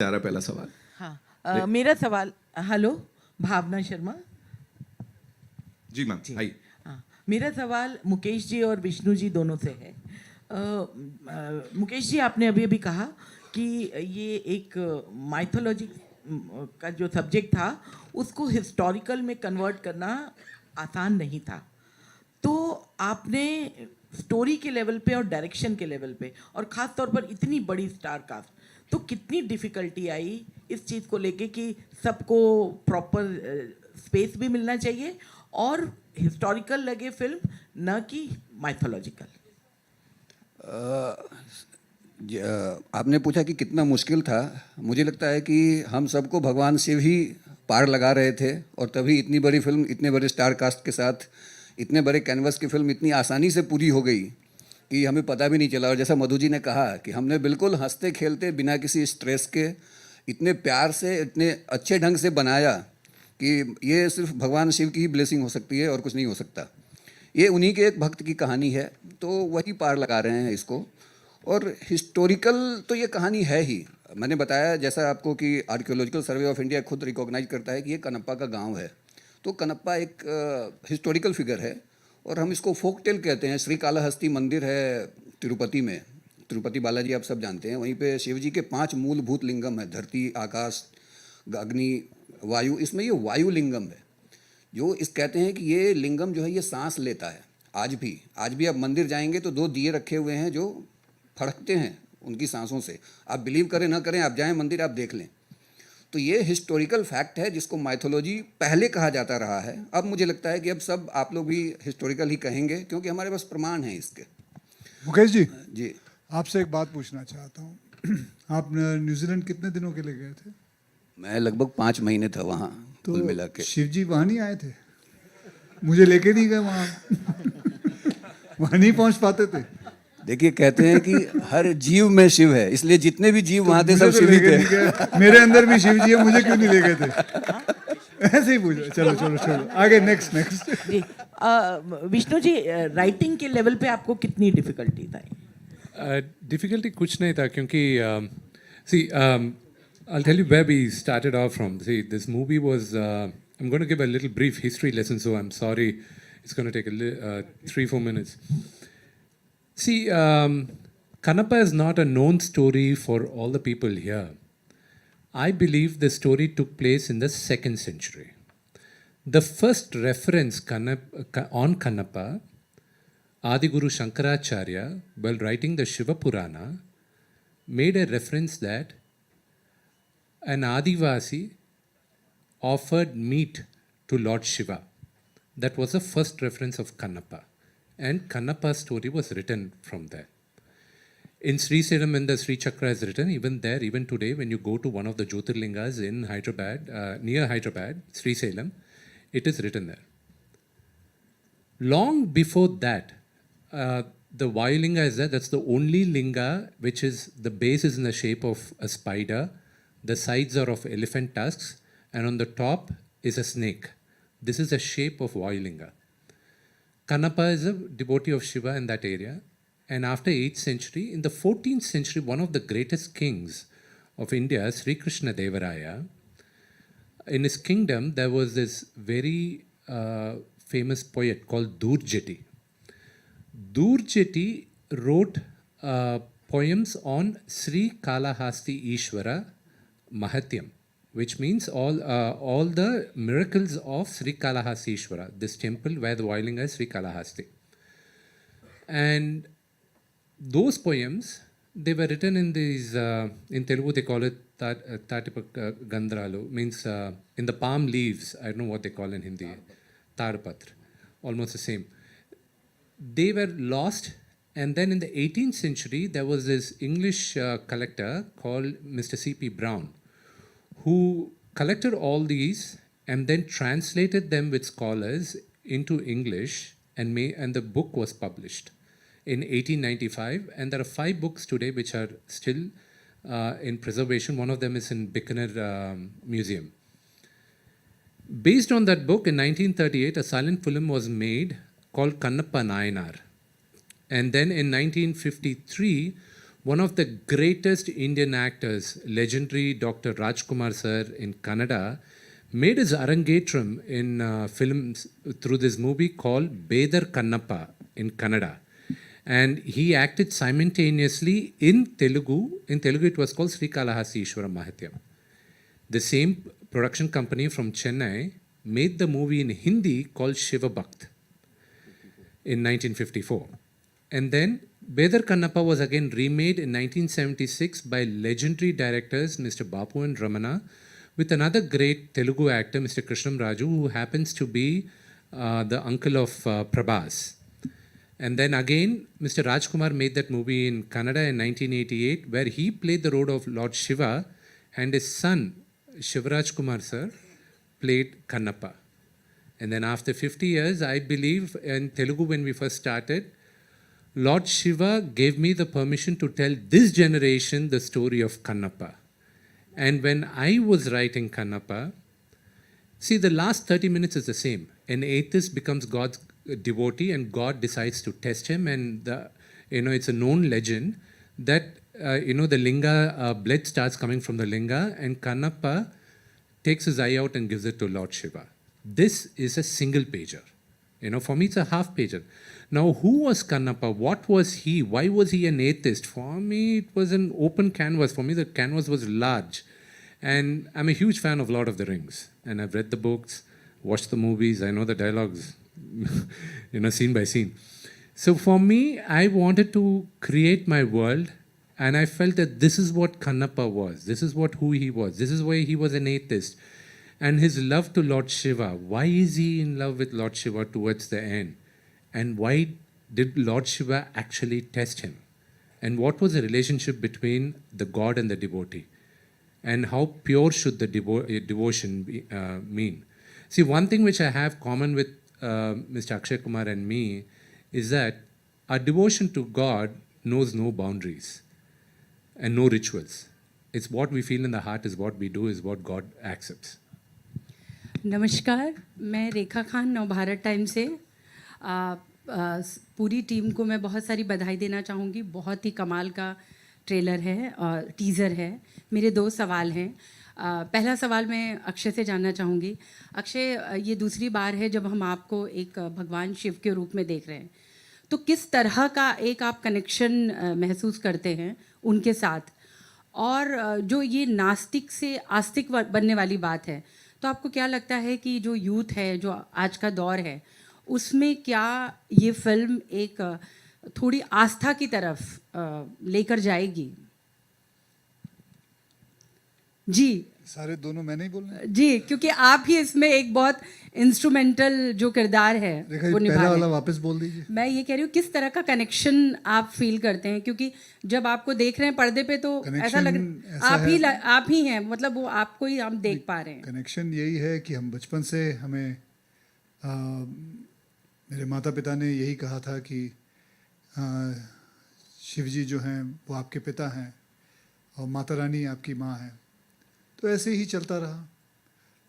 प्यारा पहला सवाल। हाँ, मेरा सवाल, हेलो, भावना शर्मा जी मैम, जी। हाय। हाँ, मेरा सवाल मुकेश जी और विष्णु जी दोनों से है। मुकेश जी, आपने अभी अभी कहा कि ये एक माइथोलॉजी का जो सब्जेक्ट था उसको हिस्टोरिकल में कन्वर्ट करना आसान नहीं था। तो आपने स्टोरी के लेवल पे और डायरेक्शन के लेवल पे और ख़ास तौर पर इतनी बड़ी स्टार कास्ट, तो कितनी डिफ़िकल्टी आई इस चीज़ को लेके कि सबको प्रॉपर स्पेस भी मिलना चाहिए और हिस्टोरिकल लगे फिल्म, न कि माइथोलॉजिकल। आपने पूछा कि कितना मुश्किल था। मुझे लगता है कि हम सबको भगवान शिव ही पार लगा रहे थे और तभी इतनी बड़ी फिल्म, इतने बड़े स्टार कास्ट के साथ, इतने बड़े कैनवस की फिल्म इतनी आसानी से पूरी हो गई कि हमें पता भी नहीं चला। और जैसा मधु जी ने कहा कि हमने बिल्कुल हंसते खेलते बिना किसी स्ट्रेस के इतने प्यार से, इतने अच्छे ढंग से बनाया कि ये सिर्फ भगवान शिव की ही ब्लेसिंग हो सकती है और कुछ नहीं हो सकता। ये उन्हीं के एक भक्त की कहानी है, तो वही पार लगा रहे हैं इसको। और हिस्टोरिकल तो ये कहानी है ही। मैंने बताया जैसा आपको कि आर्कियोलॉजिकल सर्वे ऑफ इंडिया खुद रिकॉग्नाइज करता है कि ये कनप्पा का गांव है। तो कनप्पा एक हिस्टोरिकल फिगर है और हम इसको फोक टेल कहते हैं। श्रीकालाहस्ती मंदिर है तिरुपति में, तिरुपति बालाजी आप सब जानते हैं। वहीं पे शिव जी के 5 मूलभूत लिंगम है, धरती, आकाश, अग्नि, वायु। इसमें ये वायु लिंगम है जो इस कहते हैं कि ये लिंगम जो है ये सांस लेता है। आज भी आप मंदिर जाएंगे तो 2 दिए रखे हुए हैं जो फड़कते हैं उनकी सांसों से। आप बिलीव करें ना करें, आप जाएं मंदिर, आप देख लें। तो ये हिस्टोरिकल फैक्ट है जिसको माइथोलॉजी पहले कहा जाता रहा है। अब मुझे लगता है कि अब सब आप लोग भी हिस्टोरिकल ही कहेंगे क्योंकि हमारे पास प्रमाण हैं इसके। मुकेश जी, जी, आपसे एक बात पूछना चाहता हूँ। आप न्यूजीलैंड कितने दिनों के लिए गए थे? मैं लगभग 5 महीने था वहाँ कुल मिला के। शिव जी वहाँ नहीं आए थे? मुझे लेके नहीं गए वहाँ। वहाँ नहीं पहुँच पाते थे। देखिए, कहते हैं कि हर जीव में शिव है, इसलिए जितने भी जीव वहाँ थे सब शिव ही थे। मेरे अंदर भी शिव जी है, मुझे क्यों नहीं ले गए थे? ऐसे ही पूछो। चलो चलो चलो आगे, नेक्स्ट नेक्स्ट। जी, विष्णु जी, राइटिंग के लेवल पे आपको कितनी डिफ़िकल्टी था? डिफ़िकल्टी कुछ नहीं था क्योंकि see, I'll tell you where we started off from. See, this movie was I'm going to give a little brief history lesson, so I'm sorry it's going to take 3-4 minutes. See, Kanappa is not a known story for all the people here. I believe the story took place in the 2nd century. The first reference on Kanappa, Adiguru Shankaracharya, while writing the Shiva Purana, made a reference that an Adivasi offered meat to Lord Shiva. That was the first reference of Kannappa. And Kannappa's story was written from there. In Sri Salem, when the Sri Chakra is written, even there, even today, when you go to one of the Jyotirlingas in Hyderabad, near Hyderabad, Sri Salem, it is written there. Long before that, the Vayulinga is there. That's the only linga which is, the base is in the shape of a spider, the sides are of elephant tusks, and on the top is a snake. This is the shape of Vayulinga. Kannappa is a devotee of Shiva in that area. And after 8th century, in the 14th century, one of the greatest kings of India, Sri Krishna Devaraya, in his kingdom, there was this very famous poet called Durjeti. Durjeti wrote poems on Sri Kalahasti Ishvara Mahatyam, which means all the miracles of Sri Kalahasti Ishvara, this temple where the Vayulinga is Sri Kalahasti. And those poems, they were written in these, in Telugu they call it Tatipa Gandralu, means in the palm leaves. I don't know what they call in Hindi. Tarpatra, almost the same. They were lost, and then in the 18th century, there was this English collector called Mr. C.P. Brown, who collected all these and then translated them with scholars into English, and the book was published in 1895. And there are 5 books today which are still in preservation. One of them is in Bikaner Museum. Based on that book, in 1938, a silent film was made called Kannappa Nayanar. And then in 1953, one of the greatest Indian actors, legendary Dr. Rajkumar sir in Kannada, made his arangetram in films through this movie called Bedar Kannappa in Kannada. And he acted simultaneously in Telugu. In Telugu, it was called Sri Kalahasti Ishwara Mahatyam. The same production company from Chennai made the movie in Hindi called Shiva Bhakt in 1954. And then Bedar Kannappa was again remade in 1976 by legendary directors Mr. Bapu and Ramana with another great Telugu actor, Mr. Krishnam Raju, who happens to be the uncle of Prabhas. And then again, Mr. Rajkumar made that movie in Kannada in 1988, where he played the role of Lord Shiva, and his son, Shivaraj Kumar sir, played Kannappa. And then after 50 years, I believe in Telugu when we first started, Lord Shiva gave me the permission to tell this generation the story of Kannappa. And when I was writing Kannappa, see, the last 30 minutes is the same. An atheist becomes God's devotee and God decides to test him, and it's a known legend that the linga, blood starts coming from the linga, and Kannappa takes his eye out and gives it to Lord Shiva. This is a single pager. For me it's a half pager. Now, who was Kannappa? What was he? Why was he an atheist? For me, it was an open canvas. For me, the canvas was large. And I'm a huge fan of Lord of the Rings. And I've read the books, watched the movies, I know the dialogues, scene by scene. So for me, I wanted to create my world, and I felt that this is what Kannappa was. This is who he was. This is why he was an atheist. And his love to Lord Shiva. Why is he in love with Lord Shiva towards the end? And why did Lord Shiva actually test him? And what was the relationship between the god and the devotee? And how pure should the devotion mean? See, one thing which I have common with Mr. Akshay Kumar and me is that our devotion to God knows no boundaries and no rituals. It's what we feel in the heart is what we do, is what God accepts. नमस्कार, मैं रेखा Khan Navbharat time से पूरी team को मैं बहुत सारी बधाई देना चाहूँगी। बहुत ही कमाल का ट्रेलर है और टीज़र है। मेरे 2 सवाल हैं। पहला सवाल मैं अक्षय से जानना चाहूँगी। अक्षय, ये दूसरी बार है जब हम आपको एक भगवान शिव के रूप में देख रहे हैं, तो किस तरह का एक आप कनेक्शन महसूस करते हैं उनके साथ? और जो ये नास्तिक से आस्तिक बनने वाली बात है, तो आपको क्या लगता है कि जो यूथ है, जो आज का दौर है, उसमें क्या ये फिल्म एक थोड़ी आस्था की तरफ लेकर जाएगी? जी सारे दोनों मैं नहीं बोल रहा जी, क्योंकि आप ही इसमें एक बहुत इंस्ट्रूमेंटल जो किरदार है वो निभा पहला रहे वाला हैं। वापस बोल दीजिए। मैं ये कह रही हूँ, किस तरह का कनेक्शन आप फील करते हैं? क्योंकि जब आपको देख रहे हैं पर्दे पे तो ऐसा लग आप ही हैं, मतलब वो आपको ही हम देख पा रहे हैं। कनेक्शन यही है कि हम बचपन से हमें मेरे माता पिता ने यही कहा था कि शिव जी जो हैं वो आपके पिता हैं और माता रानी आपकी माँ है। तो ऐसे ही चलता रहा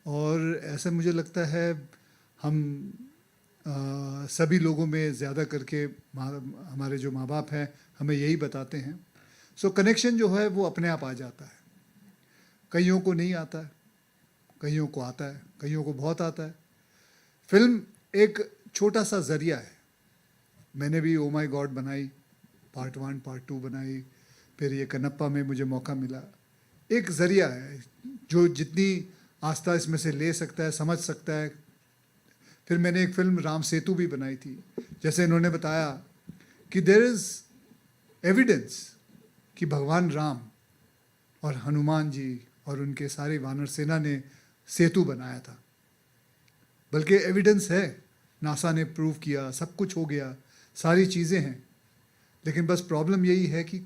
और ऐसा मुझे लगता है हम सभी लोगों में ज़्यादा करके हमारे जो माँ बाप हैं हमें यही बताते हैं। सो कनेक्शन जो है वो अपने आप आ जाता है। कईयों को नहीं आता है, कईयों को आता है, कईयों को बहुत आता है। फिल्म एक छोटा सा ज़रिया है। मैंने भी ओ माय गॉड बनाई, पार्ट 1 पार्ट 2 बनाई, फिर ये कन्नप्पा में मुझे मौका मिला। एक ज़रिया है जो जितनी आस्था इसमें से ले सकता है, समझ सकता है। फिर मैंने एक फिल्म राम सेतु भी बनाई थी। जैसे इन्होंने बताया कि देयर इज़ एविडेंस कि भगवान राम और हनुमान जी और उनके सारे वानर सेना ने सेतु बनाया था। बल्कि एविडेंस है, नासा ने प्रूव किया, सब कुछ हो गया, सारी चीज़ें हैं। लेकिन बस प्रॉब्लम यही है कि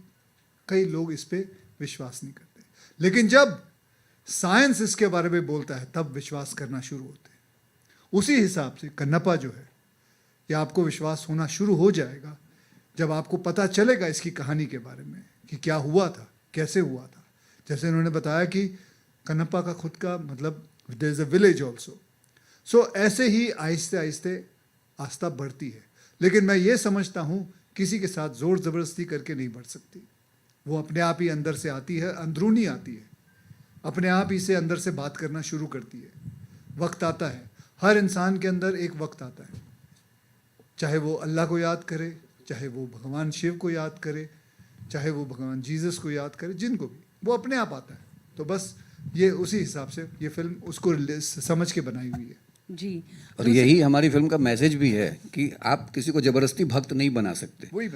कई लोग इस पर विश्वास नहीं करते। लेकिन जब साइंस इसके बारे में बोलता है तब विश्वास करना शुरू होते हैं। उसी हिसाब से कन्नप्पा जो है, ये आपको विश्वास होना शुरू हो जाएगा जब आपको पता चलेगा इसकी कहानी के बारे में कि क्या हुआ था, कैसे हुआ था। जैसे इन्होंने बताया कि कन्नप्पा का खुद का मतलब there is a village also. So ऐसे ही आहिस्ते आहिस्ते आस्था बढ़ती है। लेकिन मैं ये समझता हूँ किसी के साथ ज़ोर ज़बरदस्ती करके नहीं बढ़ सकती। वो अपने आप ही अंदर से आती है, अंदरूनी आती है, अपने आप ही से अंदर से बात करना शुरू करती है। वक्त आता है, हर इंसान के अंदर एक वक्त आता है, चाहे वो अल्लाह को याद करे, चाहे वो भगवान शिव को याद करे, चाहे वो भगवान जीसस को याद करे, जिनको भी, वो अपने आप आता है। तो बस ये उसी हिसाब से ये फिल्म उसको समझ के बनाई हुई है। जी, और यही हमारी फिल्म का मैसेज भी है कि आप किसी को जबरदस्ती भक्त नहीं बना सकते। वही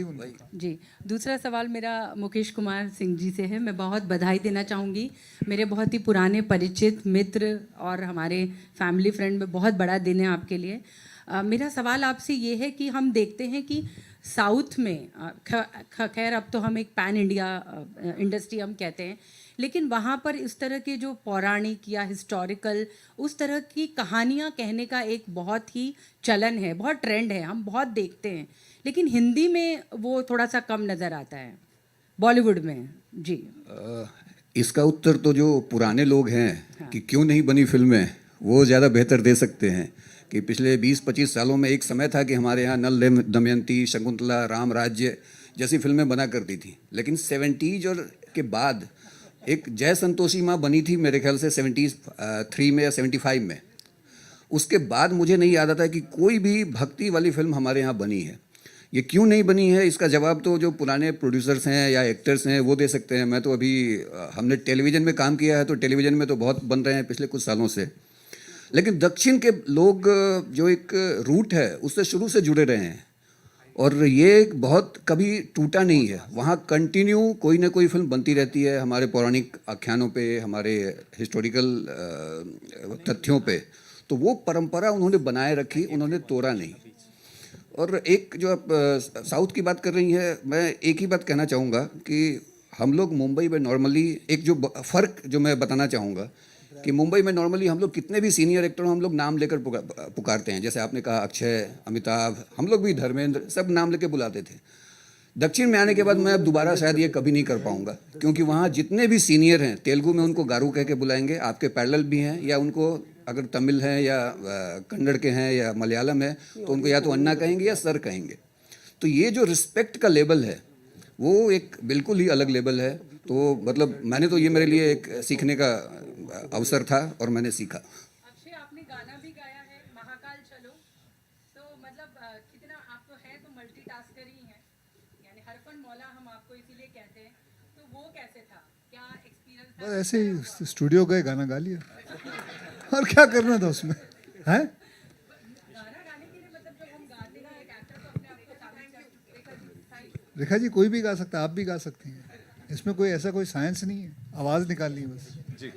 उनका। जी, दूसरा सवाल मेरा मुकेश कुमार सिंह जी से है। मैं बहुत बधाई देना चाहूँगी, मेरे बहुत ही पुराने परिचित मित्र और हमारे फैमिली फ्रेंड में बहुत बड़ा दिन है आपके लिए। मेरा सवाल आपसे ये है कि हम देखते हैं कि साउथ में खैर अब तो हम एक पैन इंडिया इंडस्ट्री हम कहते हैं, लेकिन वहाँ पर इस तरह के जो पौराणिक या हिस्टोरिकल उस तरह की कहानियाँ कहने का एक बहुत ही चलन है, बहुत ट्रेंड है, हम बहुत देखते हैं, लेकिन हिंदी में वो थोड़ा सा कम नज़र आता है, बॉलीवुड में। जी, इसका उत्तर तो जो पुराने लोग हैं कि क्यों नहीं बनी फिल्में, वो ज़्यादा बेहतर दे सकते हैं। कि पिछले 20-25 सालों में एक समय था कि हमारे यहाँ नल दमयंती, शकुंतला, राम राज्य जैसी फिल्में बना करती थी, लेकिन 70s और के बाद एक जय संतोषी माँ बनी थी मेरे ख्याल से 73 में या 75 में। उसके बाद मुझे नहीं याद आता कि कोई भी भक्ति वाली फिल्म हमारे यहाँ बनी है। ये क्यों नहीं बनी है, इसका जवाब तो जो पुराने प्रोड्यूसर्स हैं या एक्टर्स हैं वो दे सकते हैं। मैं तो अभी हमने टेलीविज़न में काम किया है, तो टेलीविज़न में तो बहुत बन रहे हैं पिछले कुछ सालों से, लेकिन दक्षिण के लोग जो एक रूट है उससे शुरू से जुड़े रहे हैं और ये बहुत कभी टूटा नहीं है। वहाँ कंटिन्यू कोई ना कोई फिल्म बनती रहती है हमारे पौराणिक आख्यानों पे, हमारे हिस्टोरिकल तथ्यों पे। तो वो परंपरा उन्होंने बनाए रखी, उन्होंने तोड़ा नहीं। और एक जो आप साउथ की बात कर रही हैं, मैं एक ही बात कहना चाहूँगा कि हम लोग मुंबई में नॉर्मली एक जो फ़र्क जो मैं बताना चाहूँगा कि मुंबई में नॉर्मली हम लोग कितने भी सीनियर एक्टर हम लोग नाम लेकर पुकारते हैं। जैसे आपने कहा अक्षय, अमिताभ, हम लोग भी धर्मेंद्र, सब नाम लेके बुलाते थे। दक्षिण में आने के बाद मैं अब दोबारा शायद ये कभी नहीं कर पाऊँगा, क्योंकि वहाँ जितने भी सीनियर हैं, तेलुगु में उनको गारू कह के बुलाएंगे, आपके पैरेलल भी हैं, या उनको अगर तमिल हैं या कन्नड़ के हैं या मलयालम है तो उनको या तो अन्ना कहेंगे या सर कहेंगे। तो ये जो रिस्पेक्ट का लेवल है वो एक बिल्कुल ही अलग लेवल है। तो मतलब मैंने तो ये मेरे लिए एक सीखने का अवसर था और मैंने सीखा। अक्षय, आपने गाना भी गाया है महाकाल चलो, तो मतलब कितना आप तो हैं तो मल्टीटास्कर ही हैं, यानी हरफन मौला हम आपको इसीलिए कहते हैं, तो वो कैसे था, क्या एक्सपीरियंस था? बस ऐसे ही स्टूडियो गए, गाना गा लिया और क्या करना था उसमें, हैं? गाना गाने के लिए मतलब जब हम गाते हैं एक एक्टर तो अपने आप को सामने रेखा जी कोई भी गा सकता है, आप भी गा सकती हैं, इसमें कोई ऐसा कोई साइंस नहीं है, आवाज़ निकालनी है बस। जी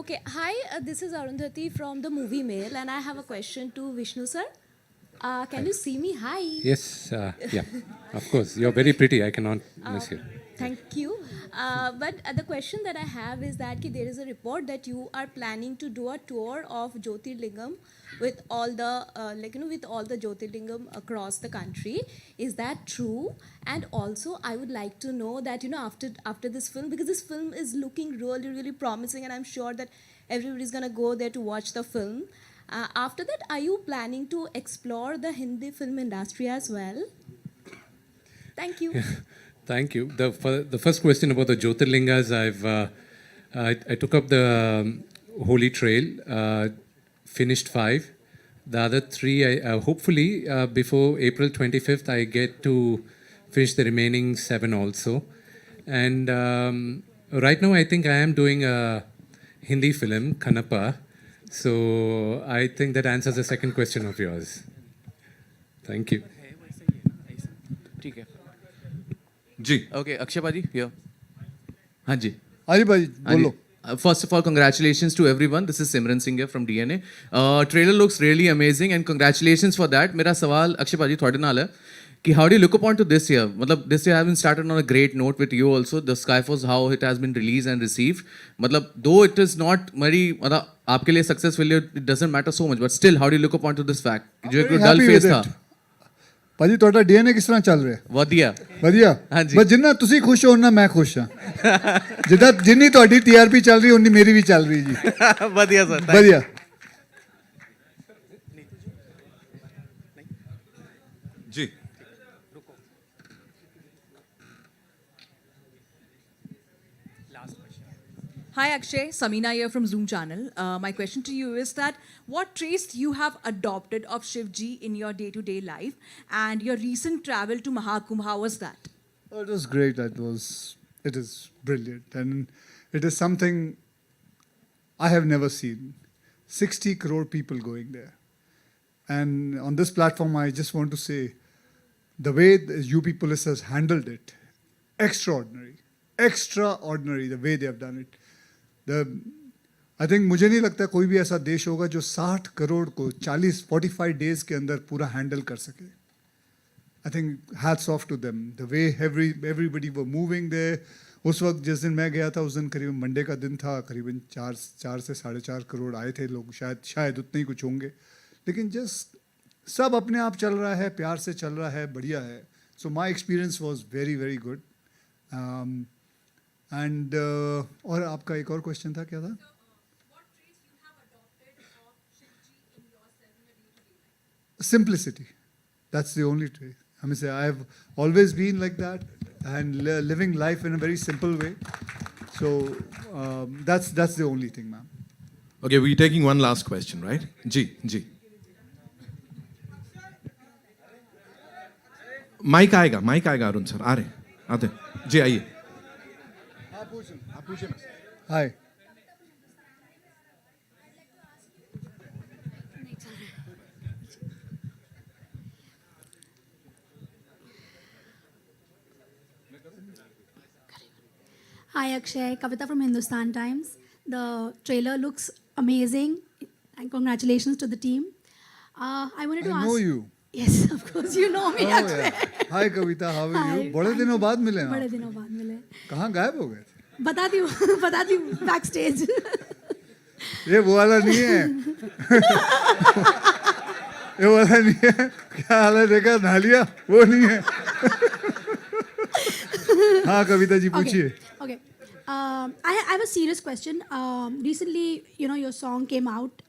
Okay, hi, this is Arundhati from the Movie Mail, and I have a question to Vishnu sir. Can you see me? Hi. Yes, yeah, of course. You're very pretty. I cannot miss you. Thank you. But the question that I have is that there is a report that you are planning to do a tour of Jyotirlingam with all the with all the Jyotirlingam across the country. Is that true? And also, I would like to know that after this film, because this film is looking really really promising, and I'm sure that everybody's gonna go there to watch the film. After that, are you planning to explore the Hindi film industry as well? Thank you. Thank you. The first question about the Jyotirlingas, I took up the Holy Trail, finished 5. The other 3, hopefully before April 25th, I get to finish the remaining 7 also. And right now, I think I am doing a Hindi film, Kanapa. So I think that answers the second question of yours. Thank you. ठीक है, जी okay Akshay भाजी here. हाँ जी, आजी भाई बोलो। First of all, congratulations to everyone. This is Simran Singh here from DNA. Trailer looks really amazing and congratulations for that. मेरा सवाल अक्षय भाजी थोड़े नाल है कि how do you look upon to this year? मतलब this year has been started on a great note with you also. The Skyforce, how it has been released and received. मतलब though it is not very मतलब आपके लिए success failure it doesn't matter so much, but still how do you look upon to this fact? जो एक dull phase था। ਭਾਜੀ ਤੁਹਾਡਾ DNA ਕਿਸ ਤਰ੍ਹਾਂ ਚੱਲ ਰਿਹਾ? ਵਧੀਆ ਵਧੀਆ। ਹਾਂਜੀ। ਬਸ ਜਿੰਨਾ ਤੁਸੀਂ ਖੁਸ਼ ਹੋ ਉਹਨਾਂ ਮੈਂ ਖੁਸ਼ ਹਾਂ। ਜਿੱਦਾਂ ਜਿੰਨੀ ਤੁਹਾਡੀ ਟੀਆਰਪੀ ਚੱਲ ਰਹੀ ਉਨੀ ਮੇਰੀ ਵੀ ਚੱਲ ਰਹੀ ਜੀ। ਵਧੀਆ ਸਰ, ਵਧੀਆ। जी Hi Akshay, Samina here from Zoom channel. My question to you is that what traits you have adopted of Shivji in your day-to-day life, and your recent travel to Mahakumbh, how was that? Oh, it was great. It is brilliant. And it is something I have never seen. 60 crore people going there. And on this platform, I just want to say, the way the UP police has handled it, extraordinary. Extraordinary, the way they have done it. I think मुझे नहीं लगता कोई भी ऐसा देश होगा जो 60 करोड़ को 45 डेज के अंदर पूरा हैंडल कर सके. I think hats off to them. The way everybody were moving there. उस वक्त जिस दिन मैं गया था उस दिन करीबन मंडे का दिन था, करीबन 4 से 4.5 करोड़ आए थे लोग, शायद उतने ही कुछ होंगे. लेकिन जस्ट सब अपने आप चल रहा है, प्यार से चल रहा है, बढ़िया है. So my experience was very, very good. And और आपका एक और क्वेश्चन था, क्या था? Simplicity. That's the only trait. I mean, say, I've always been like that and living life in a very simple way. So that's the only thing, ma'am. Okay, we're taking one last question, right? Ji. Mic आएगा Arun sir, आते जी, आइए. Hi. Hi Akshay, Kavita from Hindustan Times. The trailer looks amazing and congratulations to the team. I wanted to ask... I know you. Yes, of course you know me, Oh, Akshay. yeah. Hi Kavita, how are you? बड़े दिनों बाद मिले ना. बड़े दिनों बाद मिले. कहाँ गायब हो गए थे? बताती हूँ backstage. ये वो वाला नहीं है. ये वाला नहीं है. क्या हाल है, देखा नहा लिया? वो नहीं है. हाँ कविता जी पूछिए. Okay. I have a serious question. Recently, your song came out.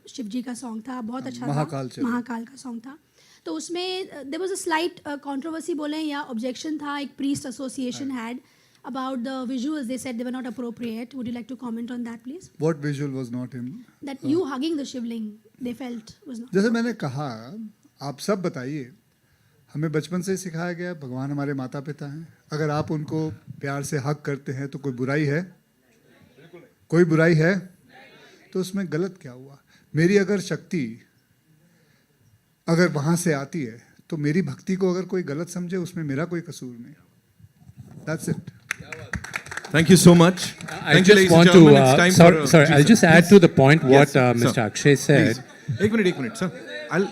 Shivji का सॉन्ग था, बहुत अच्छा था. महाकाल का सॉन्ग था. तो उसमें there was a slight controversy बोले या objection था. एक priest association had about the visuals. They said they were not appropriate. Would you like to comment on that, please? What visual was not in? That you hugging the shivling, they felt was not. जैसे मैंने कहा, आप सब बताइए. हमें बचपन से सिखाया गया, भगवान हमारे माता पिता हैं. अगर आप उनको प्यार से हक करते हैं तो कोई बुराई है? कोई बुराई है? तो उसमें गलत क्या हुआ? मेरी अगर शक्ति अगर वहाँ से आती है तो मेरी भक्ति को अगर कोई गलत समझे उसमें मेरा कोई कसूर नहीं. That's it. Thank you so much. I just want to, sorry, I'll just add to the point what Mr. Akshay said. एक minute sir. I'll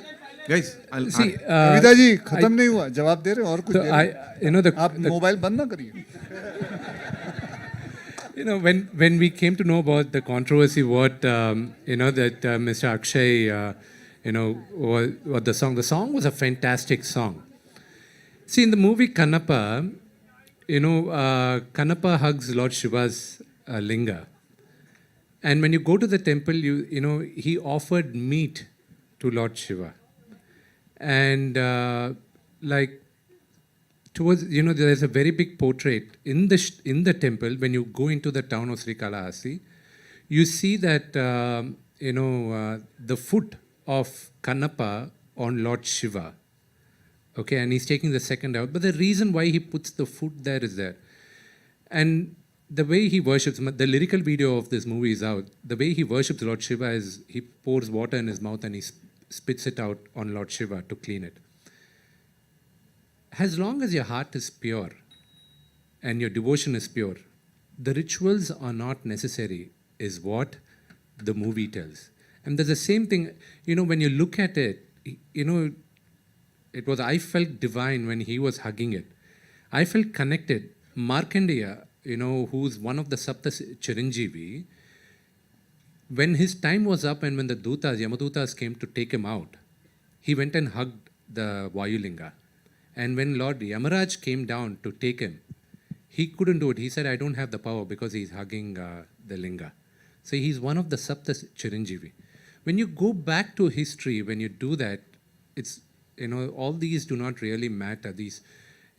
See, Kavita ji खत्म नहीं हुआ, जवाब दे रहे हैं और कुछ दे रहे हैं. आप मोबाइल बंद ना करिए. When we came to know about the controversy, that Mr. Akshay, what the song was a fantastic song. See, in the movie Kannappa, Kannappa hugs Lord Shiva's linga. And when you go to the temple, he offered meat to Lord Shiva. And towards, there's a very big portrait in the temple. When you go into the town of Srikalahasti, you see that the foot of Kannappa on Lord Shiva. Okay, and he's taking the second out. But the reason why he puts the foot there is there. And the way he worships, the lyrical video of this movie is out. The way he worships Lord Shiva is he pours water in his mouth and he spits it out on Lord Shiva to clean it. As long as your heart is pure and your devotion is pure, the rituals are not necessary, is what the movie tells. And there's the same thing, when you look at it, I felt divine when he was hugging it. I felt connected. Markandeya, who's one of the Sapta Chiranjeevi, when his time was up and when the Yamadutas came to take him out, he went and hugged the Vayulinga. And when Lord Yamaraj came down to take him, he couldn't do it. He said, I don't have the power because he's hugging the linga. So he's one of the Sapta Chiranjeevi. When you go back to history, when you do that, all these do not really matter. These,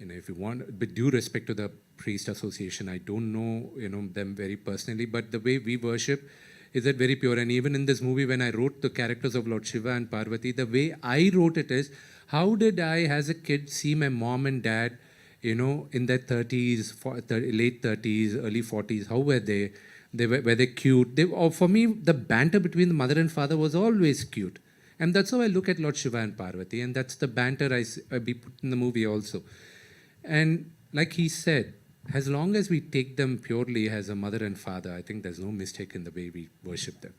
if you want, with due respect to the priest association. I don't know, them very personally, but the way we worship is that very pure. And even in this movie, when I wrote the characters of Lord Shiva and Parvati, the way I wrote it is, how did I, as a kid, see my mom and dad, in their 30s, late 30s, early 40s? How were they? Were they cute? For me, the banter between the mother and father was always cute. And that's how I look at Lord Shiva and Parvati. And that's the banter I be put in the movie also. And like he said, as long as we take them purely as a mother and father, I think there's no mistake in the way we worship them.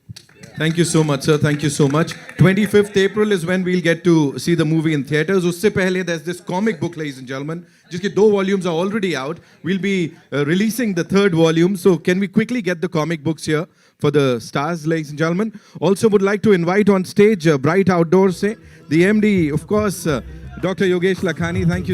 Thank you so much, sir. Thank you so much. 25th April is when we'll get to see the movie in theaters. Usse pehle, there's this comic book, ladies and gentlemen. Jiske 2 volumes are already out. We'll be releasing the 3rd volume. So can we quickly get the comic books here for the stars, ladies and gentlemen? Also would like to invite on stage Bright Outdoors, the MD, of course, Dr. Yogesh Lakhani. Thank you so